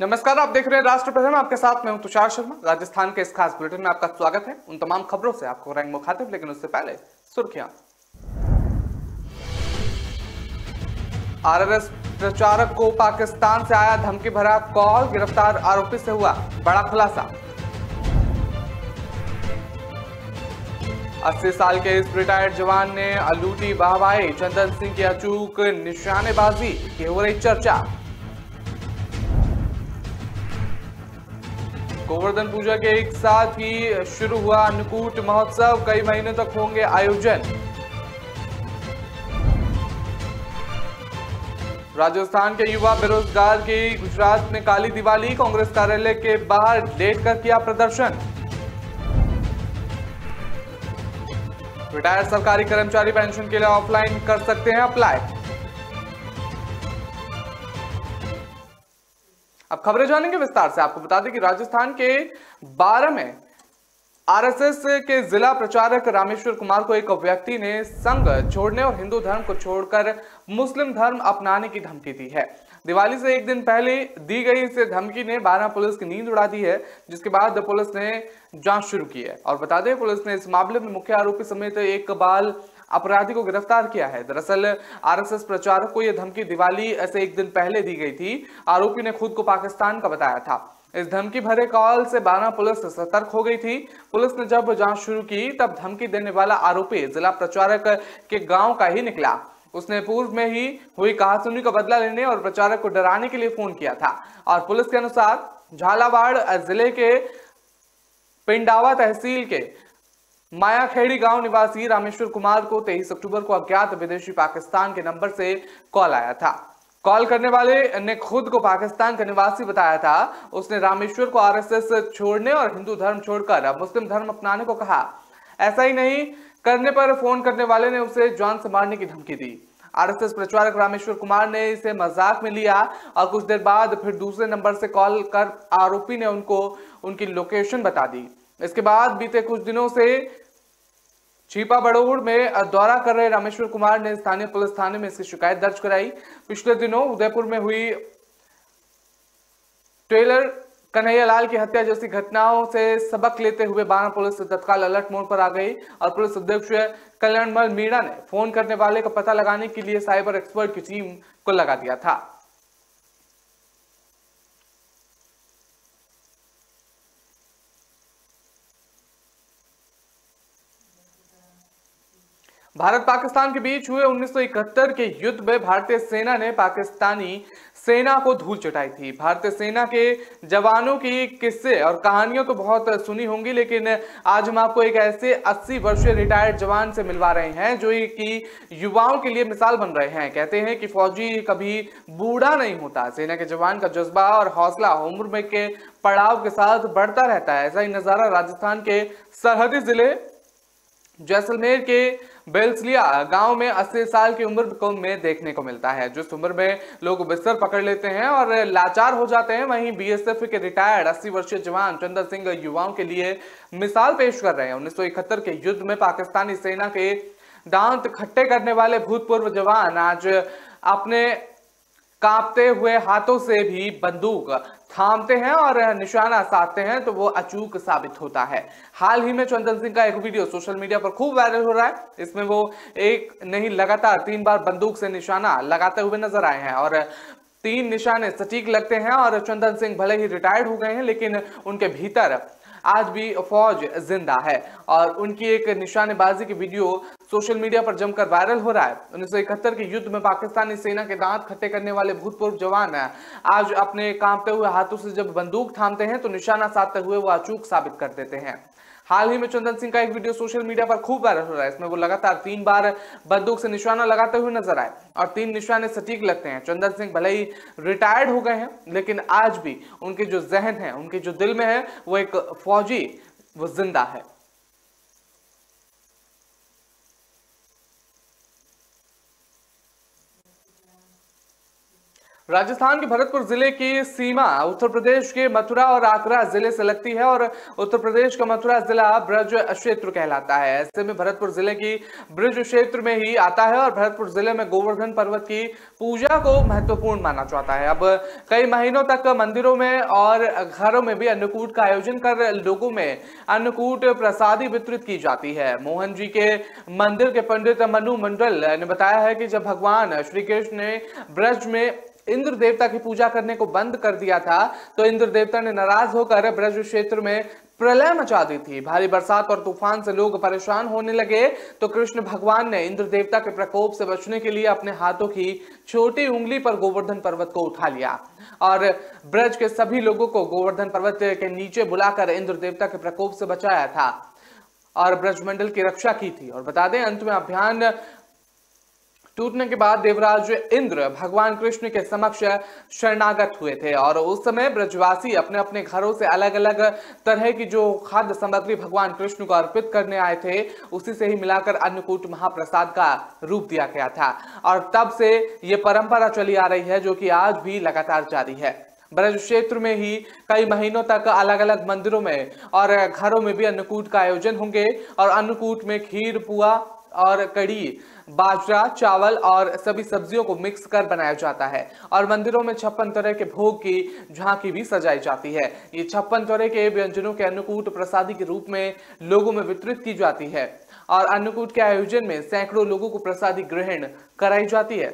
नमस्कार, आप देख रहे हैं राष्ट्र प्रथम। आपके साथ मैं हूं तुषार शर्मा। राजस्थान के इस खास बुलेटिन में आपका स्वागत है। उन तमाम खबरों से आपको रंग मुखातिब, लेकिन उससे पहले सुर्खियां। आरएसएस प्रचारक को पाकिस्तान से आया धमकी भरा कॉल, गिरफ्तार आरोपी से हुआ बड़ा खुलासा। 80 साल के इस रिटायर्ड जवान ने लूटी वाहवाही, चंदन सिंह की अचूक निशानेबाजी की हो रही चर्चा। गोवर्धन पूजा के एक साथ ही शुरू हुआ अन्नकूट महोत्सव, कई महीने तक होंगे आयोजन। राजस्थान के युवा बेरोजगार की गुजरात में काली दिवाली, कांग्रेस कार्यालय के बाहर लेट कर किया प्रदर्शन। रिटायर्ड सरकारी कर्मचारी पेंशन के लिए ऑफलाइन कर सकते हैं अप्लाई। अब खबरें जानेंगे विस्तार से। आपको बता दें कि राजस्थान के 12 में आरएसएस के जिला प्रचारक रामेश्वर कुमार को एक व्यक्ति ने संघ छोड़ने और हिंदू धर्म को छोड़कर मुस्लिम धर्म अपनाने की धमकी दी है। दिवाली से एक दिन पहले दी गई इस धमकी ने 12 पुलिस की नींद उड़ा दी है, जिसके बाद पुलिस ने जांच शुरू की है। और बता दें, पुलिस ने इस मामले में मुख्य आरोपी समेत एक बाल अपराधी को गिरफ्तार किया है। दरअसल आरएसएस प्रचारक को यह धमकी दिवाली ऐसे एक दिन पहले दी गई थी। आरोपी ने खुद को पाकिस्तान का बताया था। इस धमकी भरे कॉल से 12 पुलिस सतर्क हो गई थी। पुलिस ने जब जांच शुरू की तब धमकी देने वाला आरोपी जिला प्रचारक के गांव का ही निकला। उसने पूर्व में ही हुई कहासुनी का बदला लेने और प्रचारक को डराने के लिए फोन किया था। और पुलिस के अनुसार झालावाड़ जिले के पिंडावा तहसील के मायाखेड़ी गांव निवासी रामेश्वर कुमार को 23 अक्टूबर को अज्ञात विदेशी पाकिस्तान के नंबर से कॉल आया था। कॉल करने वाले ने खुद को पाकिस्तान का निवासी बताया था। उसने रामेश्वर को आरएसएस छोड़ने और हिंदू धर्म छोड़कर मुस्लिम धर्म अपनाने को कहा। ऐसा ही नहीं करने पर फोन करने वाले ने उसे जान से मारने की धमकी दी। आरएसएस प्रचारक रामेश्वर कुमार ने इसे मजाक में लिया और कुछ देर बाद फिर दूसरे नंबर से कॉल कर आरोपी ने उनको उनकी लोकेशन बता दी। इसके बाद बीते कुछ दिनों से छिपा बड़ौड़ में दौरा कर रहे रामेश्वर कुमार ने स्थानीय पुलिस थाने में इसकी शिकायत दर्ज कराई। पिछले दिनों उदयपुर में हुई टेलर कन्हैयालाल की हत्या जैसी घटनाओं से सबक लेते हुए 12 पुलिस तत्काल अलर्ट मोड पर आ गई और पुलिस अध्यक्ष कल्याणमल मीणा ने फोन करने वाले का पता लगाने के लिए साइबर एक्सपर्ट की टीम को लगा दिया था। भारत पाकिस्तान के बीच हुए 1971 के युद्ध में भारतीय सेना ने पाकिस्तानी सेना को धूल चटाई थी। भारतीय सेना के जवानों की किस्से और कहानियां तो बहुत सुनी होंगी, लेकिन आज हम आपको एक ऐसे 80 वर्षीय रिटायर्ड जवान से मिलवा रहे हैं जो कि युवाओं के लिए मिसाल बन रहे हैं। कहते हैं कि फौजी कभी बूढ़ा नहीं होता। सेना के जवान का जज्बा और हौसला उम्र में के पड़ाव के साथ बढ़ता रहता है। ऐसा ही नजारा राजस्थान के सरहदी जिले जैसलमेर के बेलसलिया गांव में 80 साल की उम्र में देखने को मिलता है। जिस उम्र में लोग बिस्तर पकड़ लेते हैं और लाचार हो जाते हैं, वहीं बीएसएफ के रिटायर्ड 80 वर्षीय जवान चंदन सिंह युवाओं के लिए मिसाल पेश कर रहे हैं। 1971 के युद्ध में पाकिस्तानी सेना के दांत खट्टे करने वाले भूतपूर्व जवान आज अपने कांपते हुए हाथों से भी बंदूक थामते हैं और निशाना साधते हैं तो वो अचूक साबित होता है। हाल ही में चंदन सिंह का एक वीडियो सोशल मीडिया पर खूब वायरल हो रहा है। इसमें वो एक नहीं लगातार 3 बार बंदूक से निशाना लगाते हुए नजर आए हैं और 3 निशाने सटीक लगते हैं। और चंदन सिंह भले ही रिटायर्ड हो गए हैं, लेकिन उनके भीतर आज भी फौज जिंदा है और उनकी एक निशानेबाजी की वीडियो सोशल मीडिया पर जमकर वायरल हो रहा है। 1971 के युद्ध में पाकिस्तानी सेना के दांत खट्टे करने वाले भूतपूर्व जवान आज अपने कांपते हुए हाथों से जब बंदूक थामते हैं तो निशाना साधते हुए वो अचूक साबित कर देते हैं। हाल ही में चंदन सिंह का एक वीडियो सोशल मीडिया पर खूब वायरल हो रहा है। इसमें वो लगातार 3 बार बंदूक से निशाना लगाते हुए नजर आए और 3 निशाने सटीक लगते हैं। चंदन सिंह भले ही रिटायर्ड हो गए हैं, लेकिन आज भी उनके जो जहन है, उनके जो दिल में है, वो एक फौजी वो जिंदा है। राजस्थान के भरतपुर जिले की सीमा उत्तर प्रदेश के मथुरा और आगरा जिले से लगती है और उत्तर प्रदेश का मथुरा जिला ब्रज क्षेत्र कहलाता है। ऐसे में भरतपुर जिले की ब्रज क्षेत्र में ही आता है और भरतपुर जिले में गोवर्धन पर्वत की पूजा को महत्वपूर्ण माना जाता है। अब कई महीनों तक मंदिरों में और घरों में भी अन्नकूट का आयोजन कर लोगों में अन्नकूट प्रसादी वितरित की जाती है। मोहन जी के मंदिर के पंडित मनु मंडल ने बताया है कि जब भगवान श्री कृष्ण ने ब्रज में इंद्र देवता की पूजा करने को बंद कर दिया था तो इंद्र देवता ने नाराज होकर ब्रज क्षेत्र में प्रलय मचा दी थी। भारी बरसात और तूफान से लोग परेशान होने लगे तो कृष्ण भगवान ने इंद्र देवता के प्रकोप से बचने के लिए अपने हाथों की छोटी उंगली पर गोवर्धन पर्वत को उठा लिया और ब्रज के सभी लोगों को गोवर्धन पर्वत के नीचे बुलाकर इंद्र देवता के प्रकोप से बचाया था और ब्रजमंडल की रक्षा की थी। और बता दें, अंत में अभियान टूटने के बाद देवराज इंद्र भगवान कृष्ण के समक्ष शरणागत हुए थे और उस समय ब्रजवासी अपने अपने घरों से अलग अलग तरह की जो खाद्य सामग्री भगवान कृष्ण को अर्पित करने आए थे उसी से ही मिलाकर अन्नकूट महाप्रसाद का रूप दिया गया था और तब से ये परंपरा चली आ रही है जो कि आज भी लगातार जारी है। ब्रज क्षेत्र में ही कई महीनों तक अलग अलग मंदिरों में और घरों में भी अन्नकूट का आयोजन होंगे और अन्नकूट में खीर, पुआ और कड़ी, बाजरा, चावल और सभी सब्जियों को मिक्स कर बनाया जाता है और मंदिरों में 56 तरह के भोग की झांकी भी सजाई जाती है। ये 56 तरह के व्यंजनों के अन्नकूट प्रसादी के रूप में लोगों में वितरित की जाती है और अन्नकूट के आयोजन में सैकड़ों लोगों को प्रसादी ग्रहण कराई जाती है।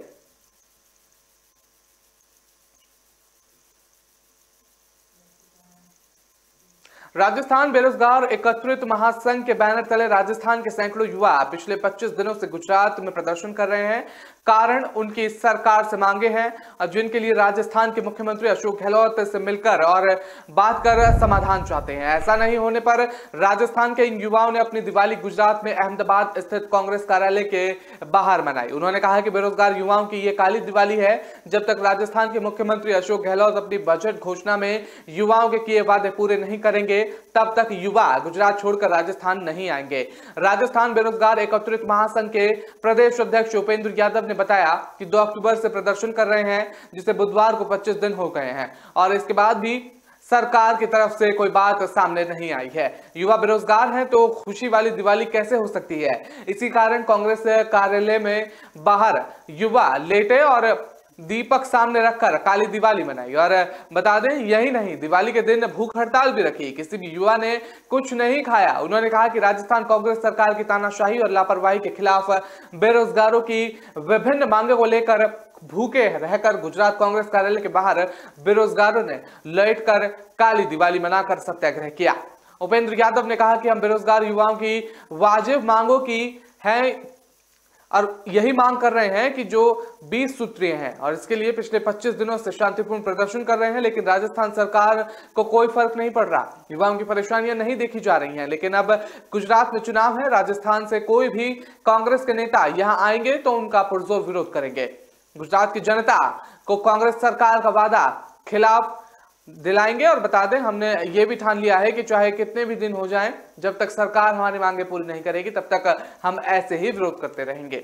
राजस्थान बेरोजगार एकत्रित महासंघ के बैनर तले राजस्थान के सैकड़ों युवा पिछले 25 दिनों से गुजरात में प्रदर्शन कर रहे हैं। कारण उनकी सरकार से मांगे हैं और जिनके लिए राजस्थान के मुख्यमंत्री अशोक गहलोत से मिलकर और बात कर समाधान चाहते हैं। ऐसा नहीं होने पर राजस्थान के इन युवाओं ने अपनी दिवाली गुजरात में अहमदाबाद स्थित कांग्रेस कार्यालय के बाहर मनाई। उन्होंने कहा कि बेरोजगार युवाओं की ये काली दिवाली है। जब तक राजस्थान के मुख्यमंत्री अशोक गहलोत अपनी बजट घोषणा में युवाओं के किए वादे पूरे नहीं करेंगे तब तक युवा गुजरात छोड़कर राजस्थान नहीं आएंगे। राजस्थान बेरोजगार एकत्रित महासंघ के प्रदेश अध्यक्ष उपेंद्र यादव ने बताया कि 2 अक्टूबर से प्रदर्शन कर रहे हैं जिसे बुधवार को 25 दिन हो गए हैं और इसके बाद भी सरकार की तरफ से कोई बात सामने नहीं आई है। युवा बेरोजगार हैं तो खुशी वाली दिवाली कैसे हो सकती है। इसी कारण कांग्रेस कार्यालय में बाहर युवा लेटे और दीपक सामने रखकर काली दिवाली मनाई और बता दें, यही नहीं, दिवाली के दिन भूख हड़ताल भी रखी। किसी भी युवा ने कुछ नहीं खाया। उन्होंने कहा कि राजस्थान कांग्रेस सरकार की तानाशाही और लापरवाही के खिलाफ बेरोजगारों की विभिन्न मांगों को लेकर भूखे रहकर गुजरात कांग्रेस कार्यालय के बाहर बेरोजगारों ने लेटकर काली दिवाली मनाकर सत्याग्रह किया। उपेंद्र यादव ने कहा कि हम बेरोजगार युवाओं की वाजिब मांगों की है और यही मांग कर रहे हैं कि जो 20 सूत्रीय हैं और इसके लिए पिछले 25 दिनों से शांतिपूर्ण प्रदर्शन कर रहे हैं, लेकिन राजस्थान सरकार को कोई फर्क नहीं पड़ रहा। युवाओं की परेशानियां नहीं देखी जा रही हैं। लेकिन अब गुजरात में चुनाव है, राजस्थान से कोई भी कांग्रेस के नेता यहां आएंगे तो उनका पुरजोर विरोध करेंगे। गुजरात की जनता को कांग्रेस सरकार का वादा खिलाफ दिलाएंगे और बता दें, हमने ये भी ठान लिया है कि चाहे कितने भी दिन हो जाएं, जब तक सरकार हमारी मांगे पूरी नहीं करेगी तब तक हम ऐसे ही विरोध करते रहेंगे।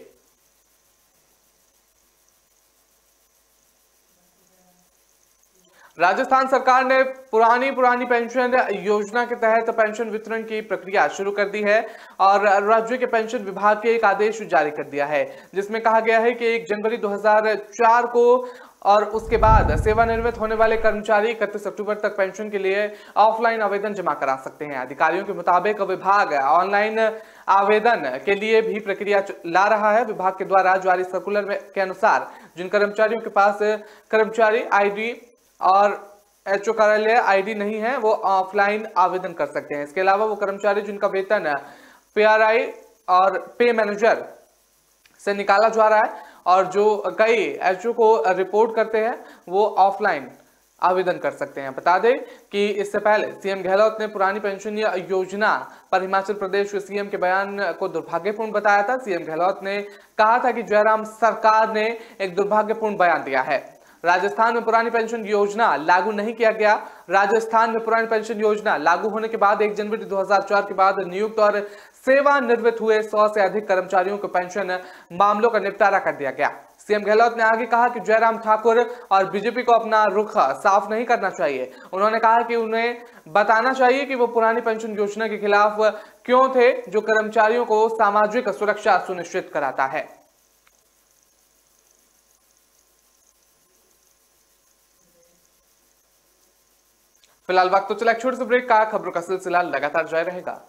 राजस्थान सरकार ने पुरानी पेंशन योजना के तहत पेंशन वितरण की प्रक्रिया शुरू कर दी है और राज्य के पेंशन विभाग के एक आदेश जारी कर दिया है जिसमें कहा गया है कि 1 जनवरी 2004 को और उसके बाद सेवानिवृत्त होने वाले कर्मचारी 31 अक्टूबर तक पेंशन के लिए ऑफलाइन आवेदन जमा करा सकते हैं। अधिकारियों के मुताबिक विभाग ऑनलाइन आवेदन के लिए भी प्रक्रिया ला रहा है। विभाग के द्वारा जारी सर्कुलर के अनुसार जिन कर्मचारियों के पास कर्मचारी आईडी और एचओ कार्यालय आईडी नहीं है वो ऑफलाइन आवेदन कर सकते हैं। इसके अलावा वो कर्मचारी जिनका वेतन पीआरआई और पे मैनेजर से निकाला जा रहा है और जो कई एचओ को रिपोर्ट करते हैं वो ऑफलाइन आवेदन कर सकते हैं। बता दें कि इससे पहले सीएम गहलोत ने पुरानी पेंशन योजना पर हिमाचल प्रदेश के सीएम के बयान को दुर्भाग्यपूर्ण बताया था। सीएम गहलोत ने कहा था कि जयराम सरकार ने एक दुर्भाग्यपूर्ण बयान दिया है। राजस्थान में पुरानी पेंशन योजना लागू नहीं किया गया। राजस्थान में पुरानी पेंशन योजना लागू होने के बाद 1 जनवरी 2004 के बाद नियुक्त और सेवानिवृत्त हुए 100 से अधिक कर्मचारियों को पेंशन मामलों का निपटारा कर दिया गया। सीएम गहलोत ने आगे कहा कि जयराम ठाकुर और बीजेपी को अपना रुख साफ नहीं करना चाहिए। उन्होंने कहा कि उन्हें बताना चाहिए कि वो पुरानी पेंशन योजना के खिलाफ क्यों थे, जो कर्मचारियों को सामाजिक सुरक्षा सुनिश्चित कराता है। फिलहाल वक्त तो चला एक छोटे से ब्रेक का, खबरों का सिलसिला लगातार जारी रहेगा।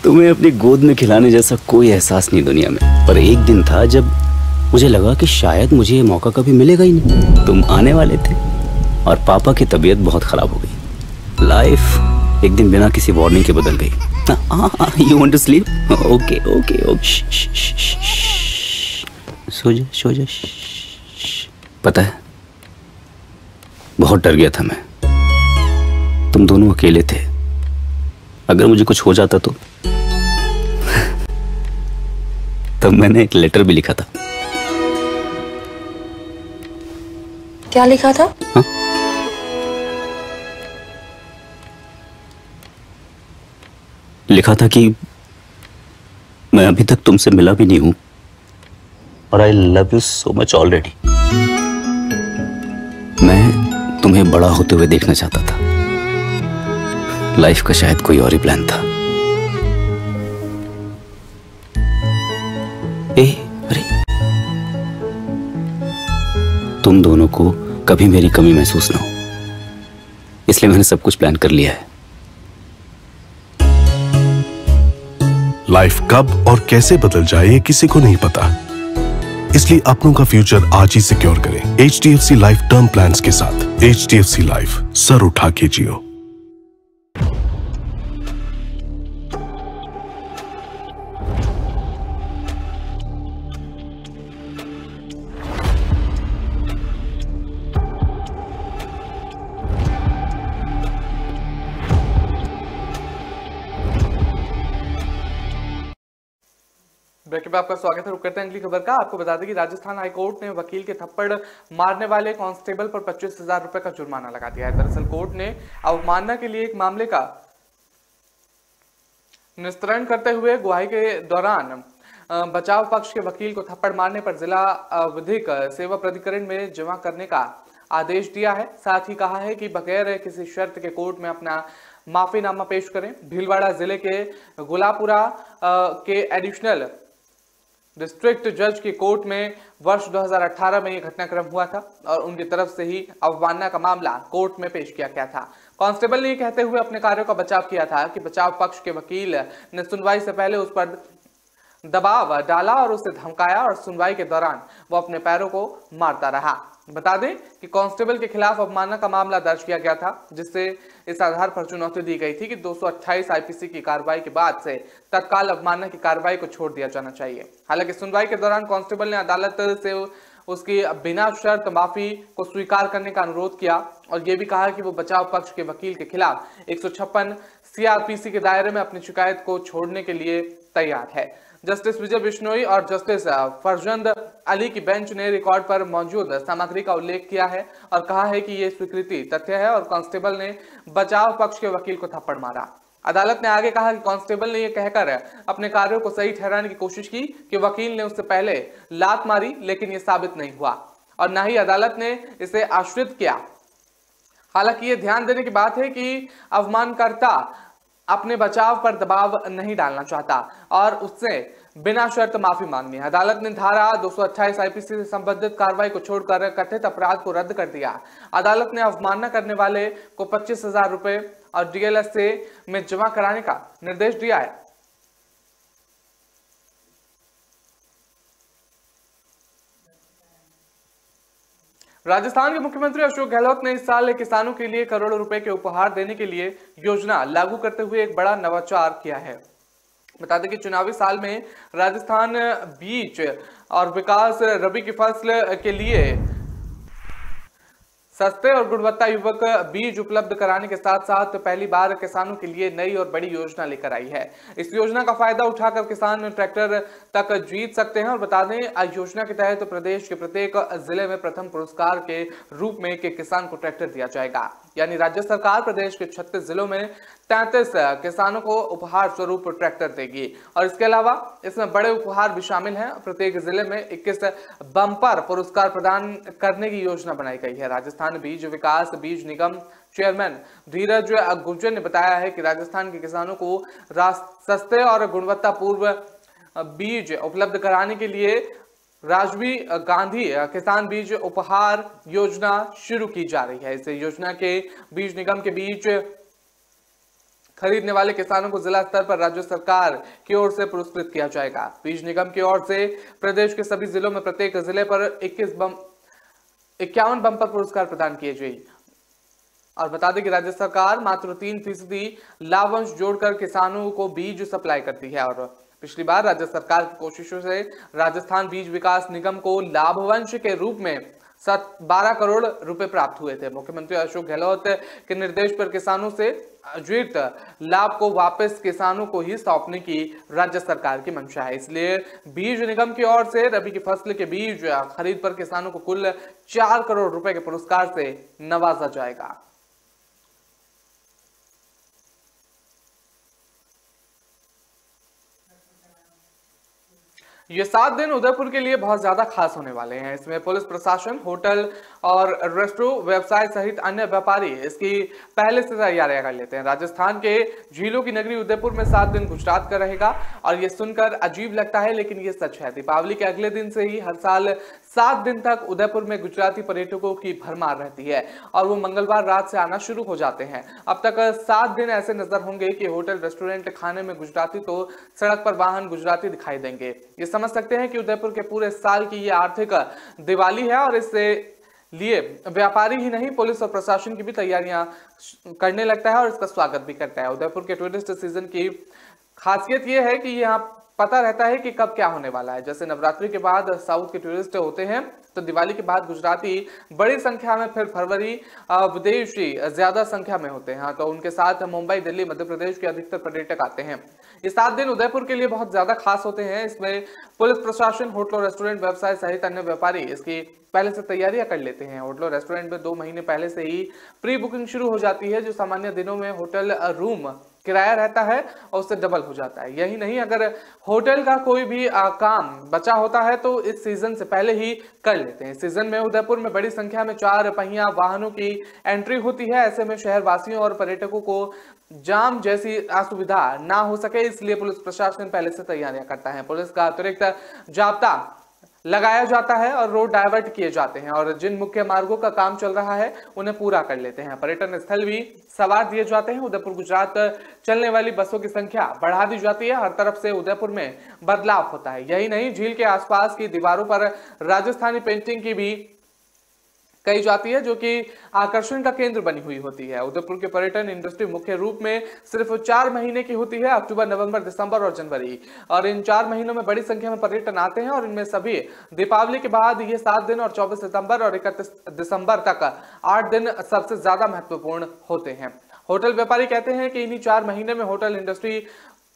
तुम्हें अपनी गोद में खिलाने जैसा कोई एहसास नहीं दुनिया में। पर एक दिन था जब मुझे लगा कि शायद मुझे ये मौका कभी मिलेगा ही नहीं। तुम आने वाले थे और पापा की तबीयत बहुत खराब हो गई। लाइफ एक दिन बिना किसी वार्निंग के बदल गई। You want to sleep? Okay okay okay, सो जा सो जा। पता है, बहुत डर गया था मैं। तुम दोनों अकेले थे, अगर मुझे कुछ हो जाता तो तब मैंने एक लेटर भी लिखा था। क्या लिखा था? हाँ? लिखा था कि मैं अभी तक तुमसे मिला भी नहीं हूं और I love you so much already. मैं तुम्हें बड़ा होते हुए देखना चाहता था। लाइफ का शायद कोई और ही प्लान था। अरे, तुम दोनों को कभी मेरी कमी महसूस ना हो, इसलिए मैंने सब कुछ प्लान कर लिया है। लाइफ कब और कैसे बदल जाए ये किसी को नहीं पता, इसलिए अपनों का फ्यूचर आज ही सिक्योर करें HDFC लाइफ टर्म प्लान्स के साथ। HDFC लाइफ, सर उठा के जियो। ब्रेक के बाद आपका स्वागत है। रुक करते हैं अगली खबर का। आपको बता दें कि राजस्थान हाईकोर्ट ने वकील के थप्पड़ मारने वाले कांस्टेबल पर 25,000 रुपए का जुर्माना लगा दिया है। दरअसल कोर्ट ने अवमानना के लिए एक मामले का निस्तारण करते हुए गवाही के दौरान बचाव पक्ष के वकील को थप्पड़ मारने पर जिला विधिक सेवा प्राधिकरण में जमा करने का आदेश दिया है। साथ ही कहा है कि बगैर किसी शर्त के कोर्ट में अपना माफीनामा पेश करें। भीलवाड़ा जिले के गुलापुरा के एडिशनल डिस्ट्रिक्ट जज की कोर्ट में वर्ष 2018 में यह घटनाक्रम हुआ था और उनकी तरफ से ही अवमानना का मामला कोर्ट में पेश किया गया था। कांस्टेबल ने यह कहते हुए अपने कार्यों का बचाव किया था कि बचाव पक्ष के वकील ने सुनवाई से पहले उस पर दबाव डाला और उसे धमकाया और सुनवाई के दौरान वो अपने पैरों को मारता रहा। बता दें कि कांस्टेबल के खिलाफ अवमानना का मामला दर्ज किया गया था, जिससे इस आधार पर चुनौती दी गई थी कि 228 IPC की कार्रवाई के बाद से तत्काल अवमानना की कार्रवाई को छोड़ दिया जाना चाहिए। हालांकि सुनवाई के दौरान कांस्टेबल ने अदालत से उसकी बिना शर्त माफी को स्वीकार करने का अनुरोध किया और यह भी कहा कि वो बचाव पक्ष के वकील के खिलाफ 156 CRPC के दायरे में अपनी शिकायत को छोड़ने के लिए तैयार है। जस्टिस विजय बिश्नोई और जस्टिस फरजंद अली की बेंच ने रिकॉर्ड पर मौजूद सामग्री का उल्लेख किया है और कहा है कि यह स्वीकृति तथ्य है और कांस्टेबल ने बचाव पक्ष के वकील को थप्पड़ मारा। अदालत ने आगे कहा कि कांस्टेबल ने यह कहकर अपने कार्यों को सही ठहराने की कोशिश की कि वकील ने उससे पहले लात मारी, लेकिन यह साबित नहीं हुआ और न ही अदालत ने इसे आश्रित किया। हालांकि यह ध्यान देने की बात है कि अवमानकर्ता अपने बचाव पर दबाव नहीं डालना चाहता और उससे बिना शर्त माफी मांगनी है। अदालत ने धारा 228 IPC से संबंधित कार्रवाई को छोड़कर कथित अपराध को रद्द कर दिया। अदालत ने अवमानना करने वाले को 25,000 रुपए और DLSA में जमा कराने का निर्देश दिया है। राजस्थान के मुख्यमंत्री अशोक गहलोत ने इस साल किसानों के लिए करोड़ों रुपए के उपहार देने के लिए योजना लागू करते हुए एक बड़ा नवाचार किया है। बता दें कि चुनावी साल में राजस्थान बीज और विकास रबी की फसल के लिए सस्ते और गुणवत्ता युक्त बीज उपलब्ध कराने के साथ साथ पहली बार किसानों के लिए नई और बड़ी योजना लेकर आई है। इस योजना का फायदा उठाकर किसान ट्रैक्टर तक जीत सकते हैं। और बता दें, योजना के तहत प्रदेश के प्रत्येक जिले में प्रथम पुरस्कार के रूप में एक किसान को ट्रैक्टर दिया जाएगा। यानी राज्य सरकार प्रदेश के 36 जिलों में 33 किसानों को उपहार स्वरूप ट्रैक्टर देगी। और इसके अलावा इसमें बड़े उपहार भी शामिल हैं। प्रत्येक जिले में 21 बम्पर पुरस्कार प्रदान करने की योजना बनाई गई है। राजस्थान बीज विकास बीज निगम चेयरमैन धीरज गुर्जर ने बताया है कि राजस्थान के किसानों को सस्ते और गुणवत्तापूर्ण बीज उपलब्ध कराने के लिए राजीव गांधी किसान बीज उपहार योजना शुरू की जा रही है। इस योजना के बीज निगम के बीज खरीदने वाले किसानों को जिला स्तर पर राज्य सरकार की ओर से पुरस्कृत किया जाएगा। बीज निगम की ओर से प्रदेश के सभी जिलों में प्रत्येक जिले पर 51 बम्पर पुरस्कार प्रदान किए जाएंगे। और बता दें कि राज्य सरकार मात्र 3% लाभांश जोड़कर किसानों को बीज सप्लाई करती है। और पिछली बार राज्य सरकार की कोशिशों से राजस्थान बीज विकास निगम को लाभांश के रूप में 12 करोड़ रुपए प्राप्त हुए थे। मुख्यमंत्री अशोक गहलोत के निर्देश पर किसानों से अर्जित लाभ को वापस किसानों को ही सौंपने की राज्य सरकार की मंशा है। इसलिए बीज निगम की ओर से रबी की फसल के बीज खरीद पर किसानों को कुल 4 करोड़ रुपए के पुरस्कार से नवाजा जाएगा। ये 7 दिन उदयपुर के लिए बहुत ज्यादा खास होने वाले हैं। इसमें पुलिस प्रशासन, होटल और रेस्टोरेंट व्यवसाय सहित अन्य व्यापारी इसकी पहले से तैयारियां कर लेते हैं। राजस्थान के झीलों की नगरी उदयपुर में 7 दिन गुजरात का रहेगा। और ये सुनकर अजीब लगता है, लेकिन ये सच है। दीपावली के अगले दिन से ही हर साल 7 दिन तक उदयपुर में गुजराती पर्यटकों की भरमार रहती है और वो मंगलवार रात से आना शुरू हो जाते हैं। अब तक 7 दिन ऐसे नजर होंगे कि होटल रेस्टोरेंट खाने में गुजराती तो सड़क पर वाहन गुजराती दिखाई देंगे। ये समझ सकते हैं कि उदयपुर के पूरे साल की ये आर्थिक दिवाली है और इससे लिए व्यापारी ही नहीं, पुलिस और प्रशासन की भी तैयारियां करने लगता है और इसका स्वागत भी करता है। उदयपुर के टूरिस्ट सीजन की खासियत यह है कि यहाँ पता रहता है कि कब क्या होने वाला है। जैसे नवरात्रि के बाद साउथ के टूरिस्ट होते हैं, तो दिवाली के बाद गुजराती बड़ी संख्या में, फिर फरवरी विदेशी ज्यादा संख्या में होते हैं। तो उनके साथ मुंबई, दिल्ली, मध्य प्रदेश के अधिकतर पर्यटक आते हैं। ये 7 दिन उदयपुर के लिए बहुत ज्यादा खास होते हैं। इसमें पुलिस प्रशासन, होटल, रेस्टोरेंट व्यवसाय सहित अन्य व्यापारी इसकी पहले से तैयारियां कर लेते हैं। होटल रेस्टोरेंट में 2 महीने पहले से ही प्री बुकिंग शुरू हो जाती है, जो सामान्य दिनों में होटल रूम किराया रहता है और उससे डबल हो जाता है। यही नहीं, अगर होटल का कोई भी काम बचा होता है तो इस सीजन से पहले ही कर लेते हैं। इस सीजन में उदयपुर में बड़ी संख्या में 4 पहिया वाहनों की एंट्री होती है। ऐसे में शहर वासियों और पर्यटकों को जाम जैसी असुविधा ना हो सके, इसलिए पुलिस प्रशासन पहले से तैयारियां करता है। पुलिस का अतिरिक्त जाब्ता लगाया जाता है और रोड डाइवर्ट किए जाते हैं और जिन मुख्य मार्गों का काम चल रहा है उन्हें पूरा कर लेते हैं। पर्यटन स्थल भी सवार दिए जाते हैं। उदयपुर गुजरात चलने वाली बसों की संख्या बढ़ा दी जाती है। हर तरफ से उदयपुर में बदलाव होता है। यही नहीं, झील के आसपास की दीवारों पर राजस्थानी पेंटिंग की भी कही जाती है, जो कि आकर्षण का केंद्र बनी हुई होती है। उदयपुर की पर्यटन इंडस्ट्री मुख्य रूप में सिर्फ 4 महीने की होती है, अक्टूबर, नवंबर, दिसंबर और जनवरी। और इन 4 महीनों में बड़ी संख्या में पर्यटन आते हैं और इनमें सभी दीपावली के बाद ये 7 दिन और 24 सितंबर और 31 दिसंबर तक 8 दिन सबसे ज्यादा महत्वपूर्ण होते हैं। होटल व्यापारी कहते हैं कि इन्हीं 4 महीने में होटल इंडस्ट्री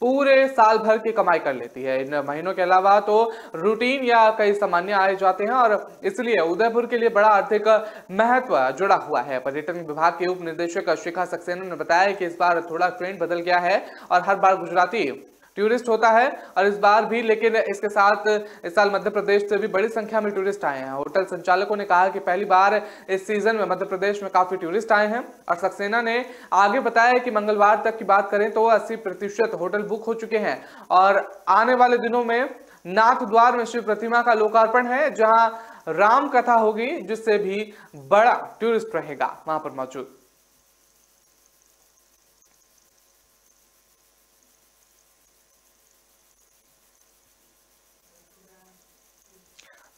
पूरे साल भर की कमाई कर लेती है। इन महीनों के अलावा तो रूटीन या कई सामान्य आए जाते हैं और इसलिए उदयपुर के लिए बड़ा आर्थिक महत्व जुड़ा हुआ है। पर्यटन विभाग के उप निदेशक शिखा सक्सेना ने बताया कि इस बार थोड़ा ट्रेंड बदल गया है और हर बार गुजराती टूरिस्ट होता है और इस बार भी, लेकिन इसके साथ इस साल मध्य प्रदेश से भी बड़ी संख्या में टूरिस्ट आए हैं। होटल संचालकों ने कहा कि पहली बार इस सीजन में मध्य प्रदेश में काफी टूरिस्ट आए हैं। और सक्सेना ने आगे बताया कि मंगलवार तक की बात करें तो 80% होटल बुक हो चुके हैं और आने वाले दिनों में नाथ द्वार में शिव प्रतिमा का लोकार्पण है, जहां राम कथा होगी, जिससे भी बड़ा टूरिस्ट रहेगा वहां पर मौजूद।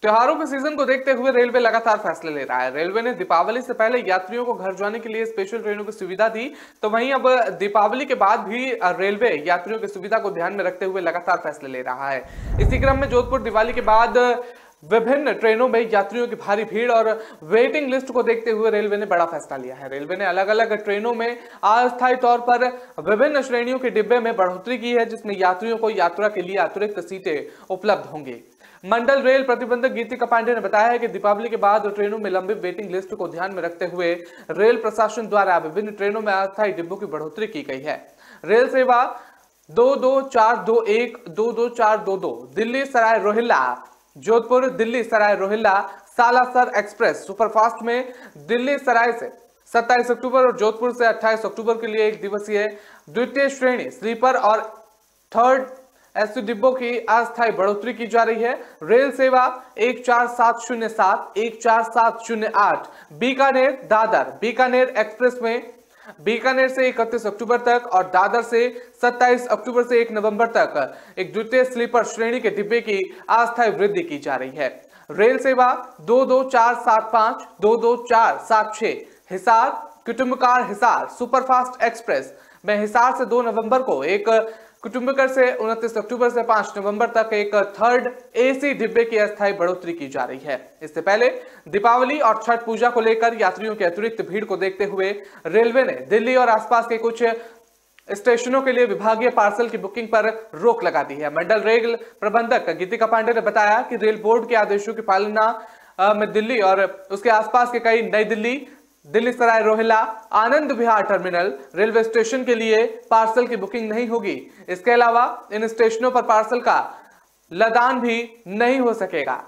त्योहारों के सीजन को देखते हुए रेलवे लगातार फैसले ले रहा है। रेलवे ने दीपावली से पहले यात्रियों को घर जाने के लिए स्पेशल ट्रेनों की सुविधा दी, तो वहीं अब दीपावली के बाद भी रेलवे यात्रियों की सुविधा को ध्यान में रखते हुए लगातार फैसले ले रहा है। इसी क्रम में जोधपुर दिवाली के बाद विभिन्न ट्रेनों में यात्रियों की भारी भीड़ और वेटिंग लिस्ट को देखते हुए रेलवे ने बड़ा फैसला लिया है। रेलवे ने अलग अलग ट्रेनों में अस्थायी तौर पर विभिन्न श्रेणियों के डिब्बे में बढ़ोतरी की है, जिसमें यात्रियों को यात्रा के लिए अतिरिक्त सीटें उपलब्ध होंगी। मंडल रेल प्रबंधक गीतिका पांडे ने बताया है कि दीपावली के बाद ट्रेनों में लंबी वेटिंग लिस्ट को ध्यान में रखते हुए रेल प्रशासन द्वारा विभिन्न ट्रेनों में अस्थायी डिब्बों की बढ़ोतरी की गई है। रेल सेवा 22421, 22422, दिल्ली सराय रोहिल्ला जोधपुर, दिल्ली सराय रोहिल्ला सालासर एक्सप्रेस सुपरफास्ट में दिल्ली सराय से 27 अक्टूबर और जोधपुर से 28 अक्टूबर के लिए एक दिवसीय द्वितीय श्रेणी स्लीपर और थर्ड एसी डिब्बों की अस्थायी बढ़ोतरी की जा रही है। रेल सेवा 14707, 14708 बीकानेर दादर, बीकानेर एक्सप्रेस में बीकानेर से 31 अक्टूबर तक और दादर से 27 अक्टूबर से 1 नवंबर तक एक द्वितीय स्लीपर श्रेणी के डिब्बे की अस्थायी वृद्धि की जा रही है। रेल सेवा 22475, 22476 हिसार कुटुंबकार हिसार सुपरफास्ट एक्सप्रेस में हिसार से 2 नवंबर को एक कुटुंबकर से 29 अक्टूबर से 5 नवंबर तक एक थर्ड एसी डिब्बे की अस्थायी बढ़ोतरी की जा रही है। इससे पहले दीपावली और छठ पूजा को लेकर यात्रियों की अतिरिक्त भीड़ को देखते हुए रेलवे ने दिल्ली और आसपास के कुछ स्टेशनों के लिए विभागीय पार्सल की बुकिंग पर रोक लगा दी है। मंडल रेल प्रबंधक गीतिका पांडे ने बताया कि रेल बोर्ड के आदेशों की पालना में दिल्ली और उसके आसपास के कई नई Delhi, Delhi Sarai Rohilla, Anand Vihar terminal railway station के लिए पार्सल की बुकिंग नहीं होगी। इसके अलावा इन स्टेशनों पर पार्सल का लदान भी नहीं हो सकेगा।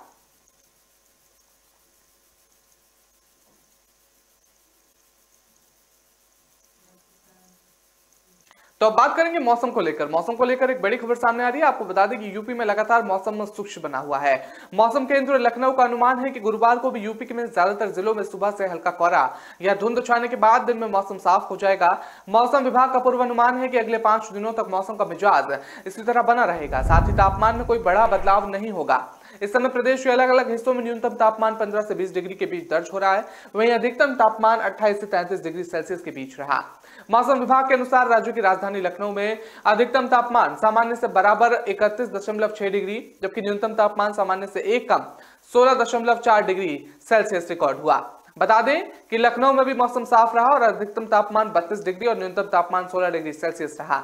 तो अब बात करेंगे मौसम को लेकर। मौसम को लेकर एक बड़ी खबर सामने आ रही है। आपको बता दें कि यूपी में लगातार मौसम शुष्क बना हुआ है। मौसम केंद्र लखनऊ का अनुमान है कि गुरुवार को भी यूपी के में ज्यादातर जिलों में सुबह से हल्का कोहरा या धुंध छाने के बाद दिन में मौसम साफ हो जाएगा। मौसम विभाग का पूर्वानुमान है कि अगले 5 दिनों तक मौसम का मिजाज इसी तरह बना रहेगा। साथ ही तापमान में कोई बड़ा बदलाव नहीं होगा। इस समय प्रदेश के अलग अलग हिस्सों में न्यूनतम तापमान 15 से 20 डिग्री के बीच दर्ज हो रहा है, वहीं अधिकतम तापमान 28 से 33 डिग्री सेल्सियस के बीच रहा। मौसम विभाग के अनुसार राज्य की राजधानी लखनऊ में अधिकतम तापमान सामान्य से बराबर 31.6 डिग्री, जबकि न्यूनतम तापमान सामान्य से एक कम 16.4 डिग्री सेल्सियस रिकॉर्ड हुआ। बता दें कि लखनऊ में भी मौसम साफ रहा और अधिकतम तापमान 32 डिग्री और न्यूनतम तापमान 16 डिग्री सेल्सियस रहा।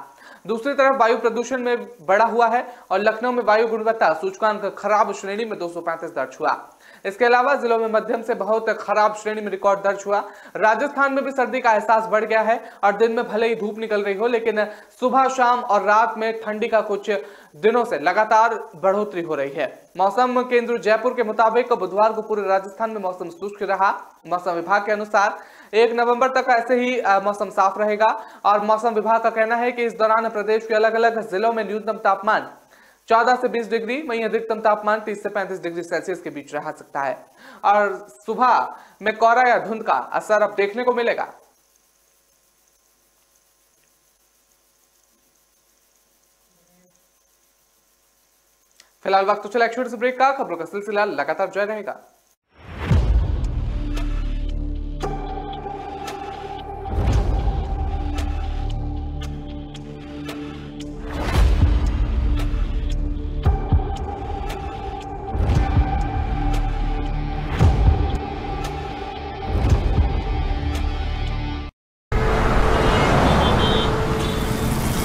दूसरी तरफ वायु प्रदूषण में बढ़ा हुआ है और लखनऊ में वायु गुणवत्ता सूचकांक खराब श्रेणी में 235 दर्ज हुआ। इसके अलावा जिलों में मध्यम से बहुत खराब श्रेणी में रिकॉर्ड दर्ज हुआ। राजस्थान में भी सर्दी का एहसास बढ़ गया है और दिन में भले ही धूप निकल रही हो, लेकिन सुबह शाम और रात में ठंडी का कुछ दिनों से लगातार बढ़ोतरी हो रही है। मौसम केंद्र जयपुर के मुताबिक बुधवार को पूरे राजस्थान में मौसम शुष्क रहा। मौसम विभाग के अनुसार 1 नवंबर तक ऐसे ही मौसम साफ रहेगा और मौसम विभाग का कहना है कि इस दौरान प्रदेश के अलग अलग जिलों में न्यूनतम तापमान 14 से 20 डिग्री, वहीं अधिकतम तापमान 30 से 35 डिग्री सेल्सियस के बीच रह सकता है और सुबह में कोहरा या धुंध का असर अब देखने को मिलेगा। फिलहाल वक्त तो चला एक छोटे से ब्रेक का। खबरों का सिलसिला लगातार जारी रहेगा।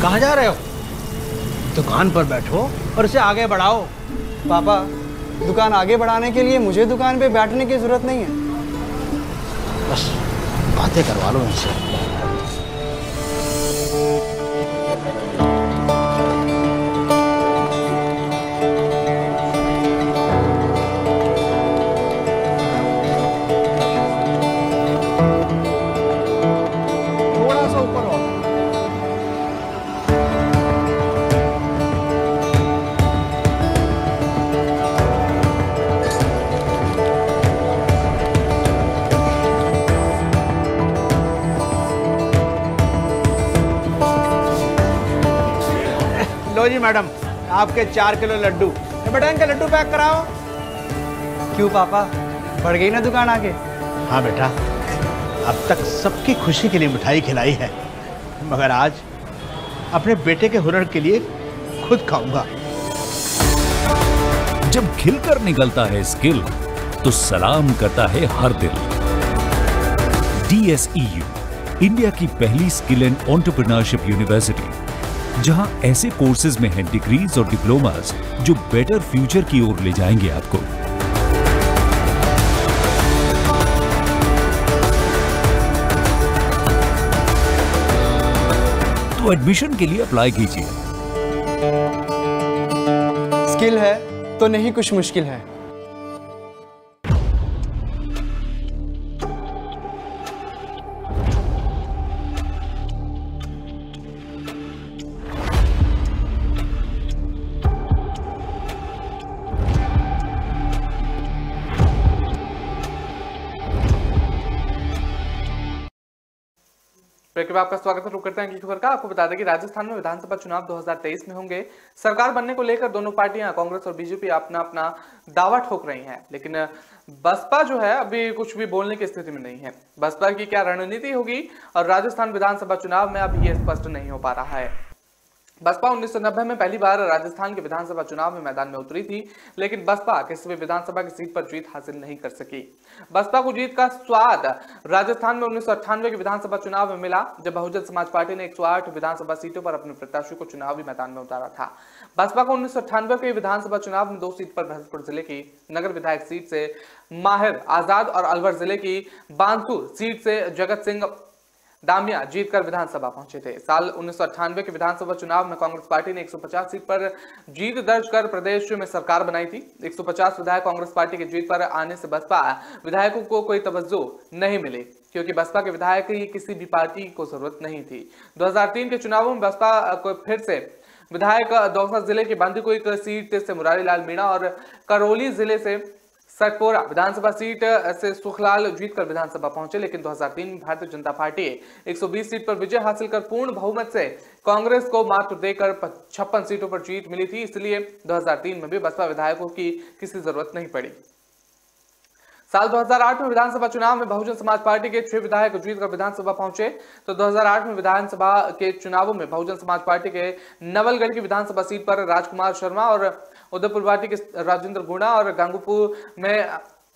कहाँ जा रहे हो? दुकान पर बैठो और इसे आगे बढ़ाओ। पापा, दुकान आगे बढ़ाने के लिए मुझे दुकान पे बैठने की जरूरत नहीं है। बस बातें करवा लो इनसे। थोड़ा सा ऊपर हो। लो जी मैडम, आपके 4 किलो लड्डू। बेटा इनका लड्डू पैक कराओ। क्यों पापा, बढ़ गई ना दुकान आगे? हाँ बेटा, अब तक सबकी खुशी के लिए मिठाई खिलाई है, मगर आज अपने बेटे के हुनर के लिए खुद खाऊंगा। जब खिलकर निकलता है स्किल तो सलाम करता है हर दिल। DSEU, इंडिया की पहली स्किल एंड एंटरप्रेन्योरशिप यूनिवर्सिटी, जहां ऐसे कोर्सेज में हैं डिग्रीज और डिप्लोमास जो बेटर फ्यूचर की ओर ले जाएंगे आपको। तो एडमिशन के लिए अप्लाई कीजिए। स्किल है तो नहीं कुछ मुश्किल है। ब्रेक के बाद आपका स्वागत है। रुक करते हैं अगली खबर का। आपको बता दें कि राजस्थान में विधानसभा चुनाव 2023 में होंगे। सरकार बनने को लेकर दोनों पार्टियां कांग्रेस और बीजेपी अपना अपना दावा ठोक रही हैं, लेकिन बसपा जो है अभी कुछ भी बोलने की स्थिति में नहीं है। बसपा की क्या रणनीति होगी और राजस्थान विधानसभा चुनाव में अभी ये स्पष्ट नहीं हो पा रहा है। बसपा 1990 में पहली बार राजस्थान के विधानसभा चुनाव में मैदान में उतरी थी, लेकिन बसपा किसी भी विधानसभा की सीट पर जीत हासिल नहीं कर सकी। बसपा को जीत का स्वाद राजस्थान में 1998 के विधानसभा चुनाव में मिला, जब बहुजन समाज पार्टी ने 108 विधानसभा सीटों पर अपने प्रत्याशी को चुनावी मैदान में उतारा था। बसपा को 1998 के विधानसभा चुनाव में 2 सीट पर भरतपुर जिले की नगर विधायक सीट से माहिर आजाद और अलवर जिले की बांसुर सीट से जगत सिंह दामिया जीतकर विधानसभा पहुंचे थे। साल 1998 के विधानसभा चुनाव में कांग्रेस पार्टी ने 150 सीट पर जीत दर्ज कर प्रदेश में सरकार बनाई थी। 150 विधायक कांग्रेस पार्टी की जीत पर आने से बसपा विधायकों को कोई तवज्जो नहीं मिली, क्योंकि बसपा के विधायक की किसी भी पार्टी को जरूरत नहीं थी। 2003 के चुनावों में बसपा को फिर से विधायक दौसा जिले की बांदीकुई सीट से मुरारी लाल मीणा और करौली जिले से सतपोरा विधानसभा सीट से सुखलाल जीतकर विधानसभा पहुंचे, लेकिन 2003 में भारतीय जनता पार्टी 120 सीट पर विजय हासिल कर पूर्ण बहुमत से कांग्रेस को मात देकर 56 सीटों पर जीत मिली थी। इसलिए 2003 में भी बसपा विधायकों की किसी जरूरत नहीं पड़ी। साल 2008 में विधानसभा चुनाव में बहुजन समाज पार्टी के 6 विधायक जीतकर विधानसभा पहुंचे। तो 2008 में विधानसभा के चुनावों में बहुजन समाज पार्टी के नवलगढ़ की विधानसभा सीट पर राजकुमार शर्मा और उदयपुर पार्टी के राजेंद्र गुणा और गंगूपुर में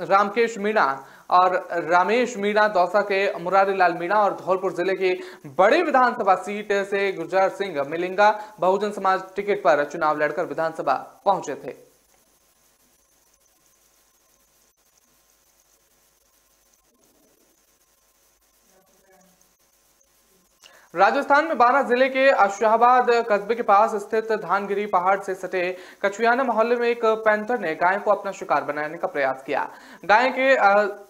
रामकेश मीणा और रामेश मीणा, दौसा के मुरारी लाल मीणा और धौलपुर जिले की बड़ी विधानसभा सीट से गुरजार सिंह मिलिंगा बहुजन समाज टिकट पर चुनाव लड़कर विधानसभा पहुंचे थे। राजस्थान में 12 जिले के शाहबाद कस्बे के पास स्थित धानगिरी पहाड़ से सटे कछुयाना मोहल्ले में एक पैंथर ने गाय को अपना शिकार बनाने का प्रयास किया। गाय के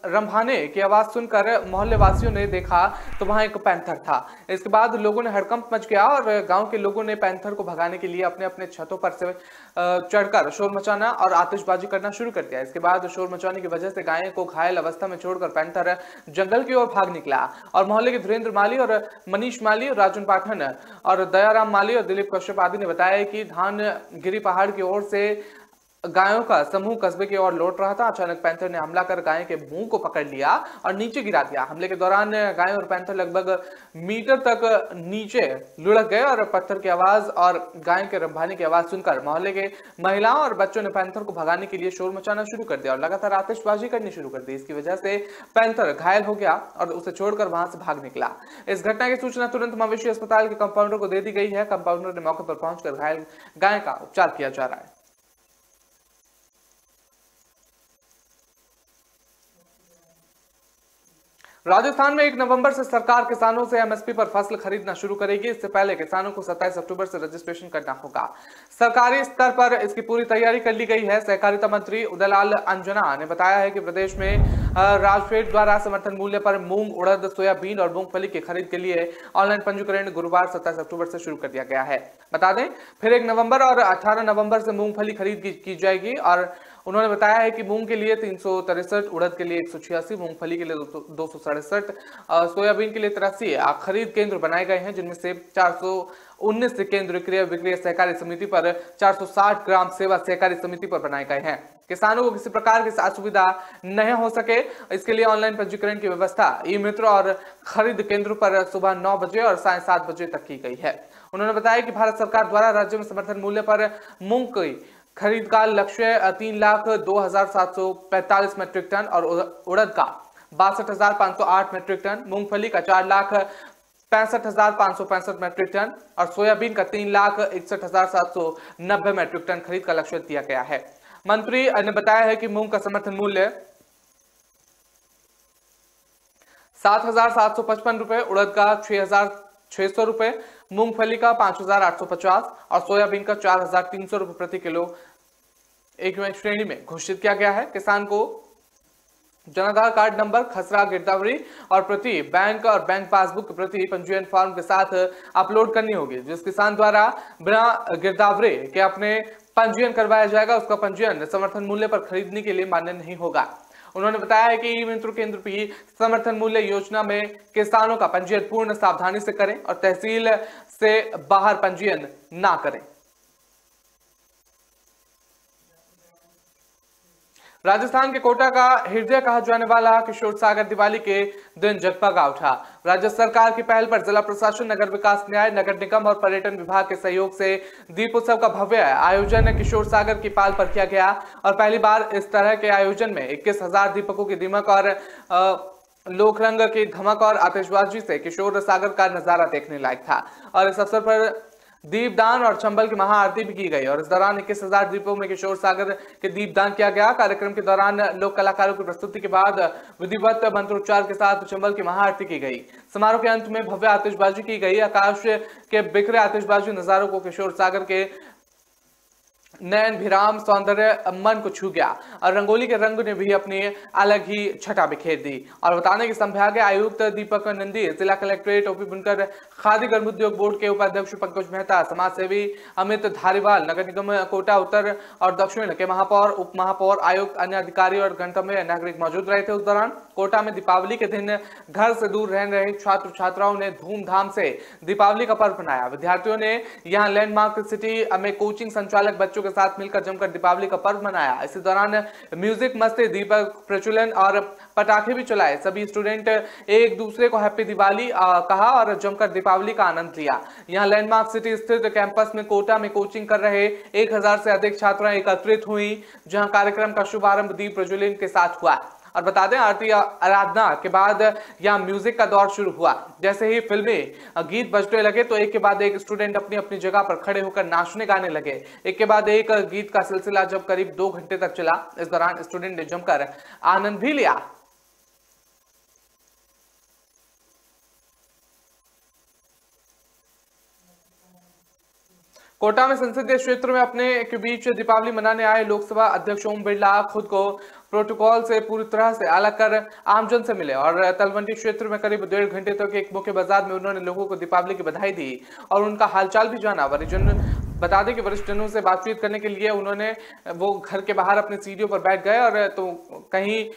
रंभाने की आवाज सुनकर मोहल्ले वासियों ने देखा तो वहां एक पैंथर था। इसके बाद लोगों ने हड़कंप मच गया और गांव के लोगों ने पैंथर को भगाने के लिए अपने अपने छतों पर से चढ़कर शोर मचाना और आतिशबाजी करना शुरू कर दिया। इसके बाद शोर मचाने की वजह से गाय को घायल अवस्था में छोड़कर पैंथर जंगल की ओर भाग निकला और मोहल्ले के धीरेन्द्र माली और मनीष माली और राजन पाठन और दयाराम माली और दिलीप कश्यप आदि ने बताया कि धानगिरी पहाड़ की ओर से गायों का समूह कस्बे की ओर लौट रहा था। अचानक पैंथर ने हमला कर गाय के मुंह को पकड़ लिया और नीचे गिरा दिया। हमले के दौरान गाय और पैंथर लगभग मीटर तक नीचे लुढ़क गए और पत्थर की आवाज और गाय के रंभाने की आवाज सुनकर मोहल्ले के महिलाओं और बच्चों ने पैंथर को भगाने के लिए शोर मचाना शुरू कर दिया और लगातार आतिशबाजी करनी शुरू कर दी। इसकी वजह से पैंथर घायल हो गया और उसे छोड़कर वहां से भाग निकला। इस घटना की सूचना तुरंत मवेशी अस्पताल के कंपाउंडर को दे दी गई है। कंपाउंडर ने मौके पर पहुंचकर घायल गाय का उपचार किया जा रहा है। राजस्थान में 1 नवंबर से सरकार किसानों से एमएसपी पर फसल खरीदना शुरू करेगी। इससे पहले किसानों को 27 अक्टूबर से रजिस्ट्रेशन करना होगा। सरकारी स्तर पर इसकी पूरी तैयारी कर ली गई है। सहकारिता मंत्री उदयलाल अंजना ने बताया है कि प्रदेश में राजफेड द्वारा समर्थन मूल्य पर मूंग, उड़द, सोयाबीन और मूंगफली की खरीद के लिए ऑनलाइन पंजीकरण गुरुवार 27 अक्टूबर से शुरू कर दिया गया है। बता दें फिर 1 नवंबर और 18 नवंबर से मूंगफली खरीद की जाएगी और उन्होंने बताया है कि मूंग के लिए 363, उड़द के लिए 186, मूंगफली के लिए 267, सोयाबीन के लिए 83 खरीद केंद्र बनाए गए हैं, जिनमें से 419 केंद्र क्रय विक्रय सहकारी समिति पर 460 ग्राम सेवा सहकारी समिति पर बनाए गए हैं। किसानों को किसी प्रकार की असुविधा नहीं हो सके, इसके लिए ऑनलाइन पंजीकरण की व्यवस्था ई मित्र और खरीद केंद्रों पर सुबह 9 बजे और साढ़े 7 बजे तक की गई है। उन्होंने बताया कि भारत सरकार द्वारा राज्य में समर्थन मूल्य पर मूंग की खरीद का लक्ष्य 3,02,745 मीट्रिक टन और उड़द का 62,508 मीट्रिक टन, मूंगफली का 4,65,565 मीट्रिक टन और सोयाबीन का 3,61,790 मीट्रिक टन खरीद का लक्ष्य दिया गया है। मंत्री ने बताया है कि मूंग का समर्थन मूल्य 7,755 रुपए, उड़द का 6,600 रुपए, मूंगफली का 5,850 और सोयाबीन का 4,300 रुपए प्रति किलो एक श्रेणी में घोषित किया गया है। किसान को जनाधार कार्ड नंबर, खसरा गिरदावरी और प्रति बैंक और बैंक पासबुक की प्रति पंजीयन फॉर्म के साथ अपलोड करनी होगी। जिस किसान द्वारा बिना गिरदावरी के अपने पंजीयन करवाया जाएगा उसका पंजीयन समर्थन मूल्य पर खरीदने के लिए मान्य नहीं होगा। उन्होंने बताया है कि ई-मित्र केंद्र भी समर्थन मूल्य योजना में किसानों का पंजीयन पूर्ण सावधानी से करें और तहसील से बाहर पंजीयन ना करें। राजस्थान के कोटा का हृदय कहा जाने वाला किशोर सागर दिवाली के दिन जगमगा उठा। राज्य सरकार की पहल पर जिला प्रशासन, नगर विकास, न्याय, नगर निगम और पर्यटन विभाग के सहयोग से दीप उत्सव का भव्य आयोजन किशोर सागर की पाल पर किया गया और पहली बार इस तरह के आयोजन में 21,000 दीपकों की दिमक और लोक रंग की धमक और आतिशबाजी से किशोर सागर का नजारा देखने लायक था। और इस अवसर पर दीपदान और चंबल की महाआरती भी की गई और इस दौरान 21,000 दीपों में किशोर सागर के दीपदान किया गया। कार्यक्रम के दौरान लोक कलाकारों की प्रस्तुति के बाद विधिवत मंत्रोच्चार के साथ चंबल की महाआरती की गई। समारोह के अंत में भव्य आतिशबाजी की गई। आकाश के बिखरे आतिशबाजी नजारों को किशोर सागर के नयन विराम सौंदर्य मन को छू गया और रंगोली के रंग ने भी अपनी अलग ही छटा बिखेर दी। और बताने के संभागीय आयुक्त दीपक नंदी, जिला कलेक्ट्रेट ओपी बुनकर, खादी ग्रामोद्योग बोर्ड के उपाध्यक्ष पंकज मेहता, समाज सेवी अमित धारीवाल, नगर निगम कोटा उत्तर और दक्षिण के महापौर, उप महापौर, आयुक्त, अन्य अधिकारी और गणतव्य नागरिक मौजूद रहे थे। उस दौरान कोटा में दीपावली के दिन घर से दूर रह रहे छात्र छात्राओं ने धूमधाम से दीपावली का पर्व मनाया। विद्यार्थियों ने यहाँ लैंडमार्क सिटी में कोचिंग संचालक बच्चों के साथ मिलकर जमकर दीपावली का पर्व मनाया। इसी दौरान म्यूजिक, मस्ती, दीपक प्रज्वलन और पटाखे भी चलाए। सभी स्टूडेंट एक दूसरे को हैप्पी दिवाली कहा और जमकर दीपावली का आनंद लिया। यहाँ लैंडमार्क सिटी स्थित कैंपस में कोटा में कोचिंग कर रहे 1,000 से अधिक छात्राएं एकत्रित हुई, जहां कार्यक्रम का शुभारंभ दीप प्रज्वलन के साथ हुआ। और बता दें, आरती आराधना के बाद यहाँ म्यूजिक का दौर शुरू हुआ। जैसे ही फिल्मी गीत बजने लगे तो एक के बाद एक स्टूडेंट अपनी अपनी जगह पर खड़े होकर नाचने गाने लगे। एक के बाद एक गीत का सिलसिला जब करीब 2 घंटे तक चला। इस दौरान स्टूडेंट ने जमकर आनंद भी लिया। कोटा में संसदीय क्षेत्र में अपने के बीच दीपावली मनाने आए लोकसभा अध्यक्ष ओम बिरला खुद को प्रोटोकॉल से पूरी तरह से अलग कर आमजन से मिले और तलवंडी क्षेत्र में करीब 1.5 घंटे तक एक मुख्य बाजार में उन्होंने लोगों को दीपावली की बधाई दी और उनका हालचाल भी जाना। बता दें कि वरिष्ठजनों से बातचीत करने के लिए उन्होंने वो घर के बाहर अपनी सीढ़ियों पर बैठ गए और तो कहीं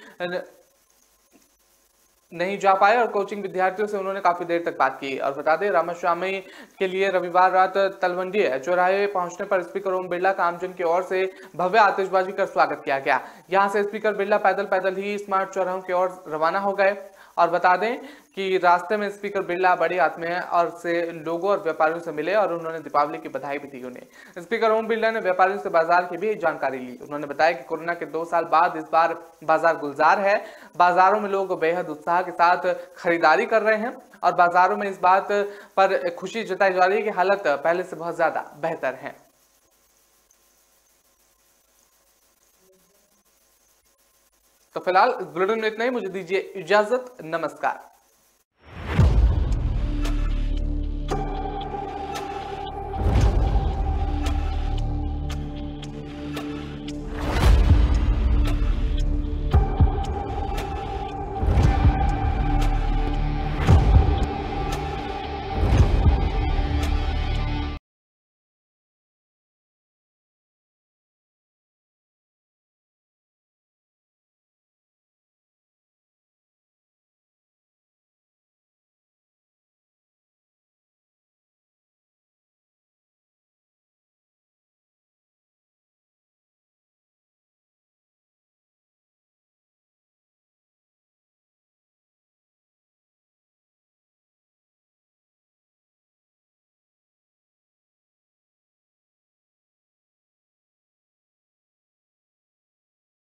नहीं जा पाए और कोचिंग विद्यार्थियों से उन्होंने काफी देर तक बात की। और बता दें, रामास्वामी के लिए रविवार रात तलवंडी चौराहे पहुंचने पर स्पीकर ओम बिरला का आमजन की ओर से भव्य आतिशबाजी कर स्वागत किया गया। यहां से स्पीकर बिरला पैदल ही स्मार्ट चौराहों की ओर रवाना हो गए। और बता दें कि रास्ते में स्पीकर बिरला बड़ी आत्मीय और से लोगों और व्यापारियों से मिले और उन्होंने दीपावली की बधाई भी दी उन्हें। स्पीकर ओम बिरला ने व्यापारियों से बाजार की भी जानकारी ली। उन्होंने बताया कि कोरोना के 2 साल बाद इस बार बाजार गुलजार है। बाजारों में लोग बेहद उत्साह के साथ खरीदारी कर रहे हैं और बाजारों में इस बात पर खुशी जताई जा रही है कि हालत पहले से बहुत ज्यादा बेहतर है। तो फिलहाल इस बुलेटिन में इतना ही। मुझे दीजिए इजाजत। नमस्कार।